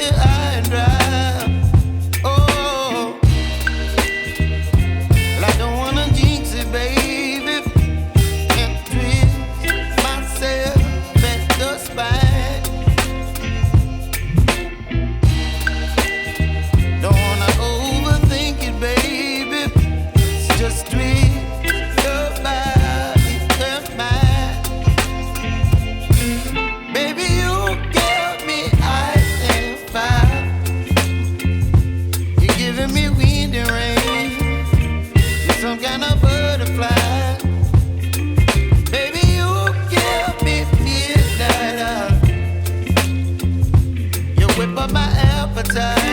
high and dry. Oh, well, I don't wanna jinx it, baby, and twist myself at the spine. Don't wanna overthink it, baby. It's just twist your body and mine. Baby, you give me ice and fire. You're giving me wind and rain. You're some kind of butterfly. Baby, you give me midnight. You whip up my appetite.